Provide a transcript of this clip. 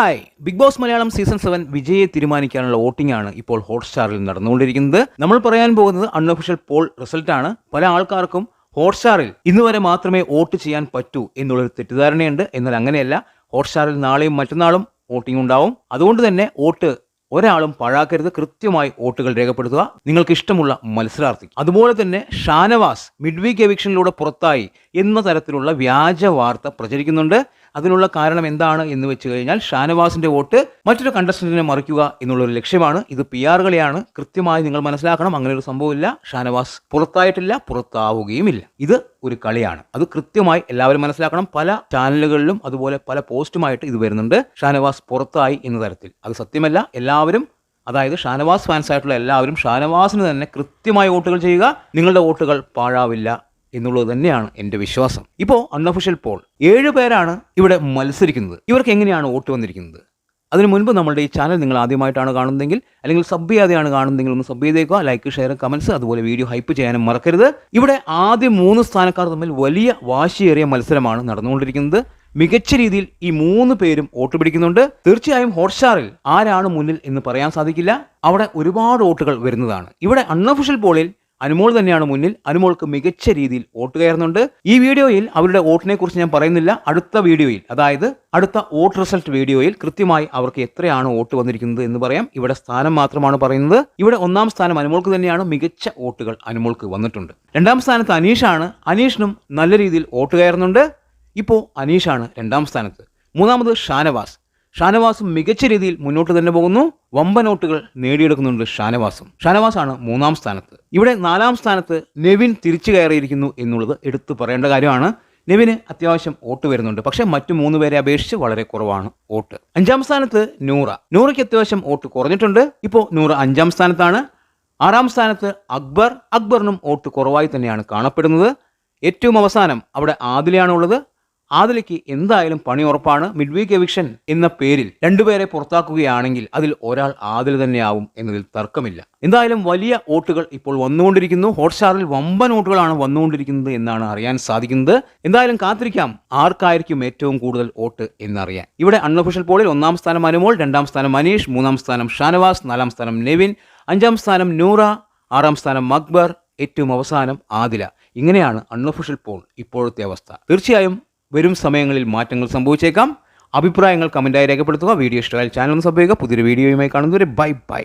Hi Bigg Boss Malayalam season 7 വിജയെ തീരുമാനിക്കാനുള്ള voting ആണ് ഇപ്പോൾ ഹോട്ട്സ്റ്റാറിൽ നടന്നുകൊണ്ടിരിക്കുന്നത്. നമ്മൾ പറയാൻ പോകുന്നത് അൺഒഫീഷ്യൽ പോൾ റിസൾട്ട് ആണ്. പല ആൾക്കാർക്കും ഹോട്ട്സ്റ്റാറിൽ ഇന്ന് വരെ മാത്രമേ വോട്ട് ചെയ്യാൻ പറ്റൂ എന്നുള്ളൊരു തെറ്റിദ്ധാരണയുണ്ട്. എന്നാൽ അങ്ങനെയല്ല, ഹോട്ട്സ്റ്റാറിൽ നാളെയും മറ്റന്നാളും വോട്ടിംഗ് ഉണ്ടാവും. അതുകൊണ്ട് തന്നെ വോട്ട് ഒരാളും പാഴാക്കരുത്. കൃത്യമായി വോട്ടുകൾ രേഖപ്പെടുത്തുക, നിങ്ങൾക്ക് ഇഷ്ടമുള്ള മത്സരാർത്ഥി. അതുപോലെ തന്നെ ഷാനവാസ് മിഡ് വീക്ക് എവിക്ഷനിലൂടെ പുറത്തായി എന്ന തരത്തിലുള്ള വ്യാജ വാർത്ത പ്രചരിക്കുന്നുണ്ട്. അതിനുള്ള കാരണം എന്താണ് എന്ന് വെച്ച് കഴിഞ്ഞാൽ ഷാനവാസിന്റെ വോട്ട് മറ്റൊരു കണ്ടസ്റ്റന്റിനെ മറിക്കുക എന്നുള്ളൊരു ലക്ഷ്യമാണ്. ഇത് PR കളിയാണ്. കൃത്യമായി നിങ്ങൾ മനസ്സിലാക്കണം, അങ്ങനെ ഒരു സംഭവമില്ല. ഷാനവാസ് പുറത്തായിട്ടില്ല, പുറത്താവുകയുമില്ല. ഇത് ഒരു കളിയാണ്. അത് കൃത്യമായി എല്ലാവരും മനസ്സിലാക്കണം. പല ചാനലുകളിലും അതുപോലെ പല പോസ്റ്റുമായിട്ട് ഇത് വരുന്നുണ്ട്, ഷാനവാസ് പുറത്തായി എന്ന തരത്തിൽ. അത് സത്യമല്ല. എല്ലാവരും, അതായത് ഷാനവാസ് ഫാൻസ് ആയിട്ടുള്ള എല്ലാവരും ഷാനവാസിന് തന്നെ കൃത്യമായി വോട്ടുകൾ ചെയ്യുക. നിങ്ങളുടെ വോട്ടുകൾ പാഴാവില്ല എന്നുള്ളത് തന്നെയാണ് എൻ്റെ വിശ്വാസം. ഇപ്പോൾ അൺഒഫീഷ്യൽ പോൾ 7 പേരാണ് ഇവിടെ മത്സരിക്കുന്നത്. ഇവർക്ക് എങ്ങനെയാണ് വോട്ട് വന്നിരിക്കുന്നത്? അതിനു മുൻപ് നമ്മളുടെ ഈ ചാനൽ നിങ്ങൾ ആദ്യമായിട്ടാണ് കാണുന്നതെങ്കിൽ, അല്ലെങ്കിൽ സബ് ചെയ്യാതെയാണ് കാണുന്നതെങ്കിൽ ഒന്ന് സബ് ചെയ്തേക്കുക. ലൈക്ക്, ഷെയർ, കമൻസ്, അതുപോലെ വീഡിയോ ഹൈപ്പ് ചെയ്യാനും മറക്കരുത്. ഇവിടെ ആദ്യ 3 സ്ഥാനക്കാർ തമ്മിൽ വലിയ വാശിയേറിയ മത്സരമാണ് നടന്നുകൊണ്ടിരിക്കുന്നത്. മികച്ച രീതിയിൽ ഈ 3 പേരും വോട്ട് പിടിക്കുന്നുണ്ട്. തീർച്ചയായും ഹോട്ട്സ്റ്റാറിൽ ആരാണ് മുന്നിൽ എന്ന് പറയാൻ സാധിക്കില്ല. അവിടെ ഒരുപാട് വോട്ടുകൾ വരുന്നതാണ്. ഇവിടെ അൺഒഫീഷ്യൽ പോളിൽ അനുമോൾ തന്നെയാണ് മുന്നിൽ. അനുമോൾക്ക് മികച്ച രീതിയിൽ വോട്ട് കയറുന്നുണ്ട്. ഈ വീഡിയോയിൽ അവരുടെ വോട്ടിനെ കുറിച്ച് ഞാൻ പറയുന്നില്ല. അടുത്ത വീഡിയോയിൽ, അതായത് അടുത്ത വോട്ട് റിസൾട്ട് വീഡിയോയിൽ കൃത്യമായി അവർക്ക് എത്രയാണ് വോട്ട് വന്നിരിക്കുന്നത് എന്ന് പറയാം. ഇവിടെ സ്ഥാനം മാത്രമാണ് പറയുന്നത്. ഇവിടെ 1-ാം സ്ഥാനം അനുമോൾക്ക് തന്നെയാണ്. മികച്ച വോട്ടുകൾ അനുമോൾക്ക് വന്നിട്ടുണ്ട്. 2-ാം സ്ഥാനത്ത് അനീഷാണ്. അനീഷിനും നല്ല രീതിയിൽ വോട്ട് കയറുന്നുണ്ട്. ഇപ്പോൾ അനീഷാണ് 2-ാം സ്ഥാനത്ത്. 3-ാമത് ഷാനവാസും മികച്ച രീതിയിൽ മുന്നോട്ട് തന്നെ പോകുന്നു. വമ്പൻ വോട്ടുകൾ നേടിയെടുക്കുന്നുണ്ട് ഷാനവാസാണ് 3-ാം സ്ഥാനത്ത്. ഇവിടെ 4-ാം സ്ഥാനത്ത് നെവിൻ തിരിച്ചു കയറിയിരിക്കുന്നു എന്നുള്ളത് എടുത്തു പറയേണ്ട കാര്യമാണ്. നെവിന് അത്യാവശ്യം വോട്ട് വരുന്നുണ്ട്, പക്ഷേ മറ്റു 3 പേരെ അപേക്ഷിച്ച് വളരെ കുറവാണ് വോട്ട്. 5-ാം സ്ഥാനത്ത് നൂറയ്ക്ക് അത്യാവശ്യം വോട്ട് കുറഞ്ഞിട്ടുണ്ട്. ഇപ്പോൾ നൂറ 5-ാം സ്ഥാനത്താണ്. 6-ാം സ്ഥാനത്ത് അക്ബറിനും വോട്ട് കുറവായി തന്നെയാണ് കാണപ്പെടുന്നത്. ഏറ്റവും അവസാനം അവിടെ ആദിലയാണുള്ളത്. ആദിലയ്ക്ക് എന്തായാലും പണി ഉറപ്പാണ്. മിഡ് വീക്ക് എവിക്ഷൻ എന്ന പേരിൽ 2 പേരെ പുറത്താക്കുകയാണെങ്കിൽ അതിൽ ഒരാൾ ആദില തന്നെയാവും എന്നതിൽ തർക്കമില്ല. എന്തായാലും വലിയ വോട്ടുകൾ ഇപ്പോൾ വന്നുകൊണ്ടിരിക്കുന്നു. ഹോട്ട്സ്റ്റാറിൽ വമ്പൻ വോട്ടുകളാണ് വന്നുകൊണ്ടിരിക്കുന്നത് എന്നാണ് അറിയാൻ സാധിക്കുന്നത്. എന്തായാലും കാത്തിരിക്കാം ആർക്കായിരിക്കും ഏറ്റവും കൂടുതൽ വോട്ട് എന്നറിയാൻ. ഇവിടെ അൺഒഫീഷ്യൽ പോളിൽ 1-ാം സ്ഥാനം അനുമോൾ, 2-ാം സ്ഥാനം അനീഷ്, 3-ാം സ്ഥാനം ഷാനവാസ്, 4-ാം സ്ഥാനം നെവിൻ, 5-ാം സ്ഥാനം നൂറ, 6-ാം സ്ഥാനം അക്ബർ, ഏറ്റവും അവസാനം ആദില. ഇങ്ങനെയാണ് അൺഒഫീഷ്യൽ പോൾ ഇപ്പോഴത്തെ അവസ്ഥ. തീർച്ചയായും വരും സമയങ്ങളിൽ മാറ്റങ്ങൾ സംഭവിച്ചേക്കാം. അഭിപ്രായങ്ങൾ കമൻറ്റായി രേഖപ്പെടുത്തുക. വീഡിയോ ഇഷ്ടമായാൽ ചാനൽ ഒന്ന് സബ് ചെയ്യുക. പുതിയൊരു വീഡിയോയുമായി കാണുന്നവരെ ബൈ.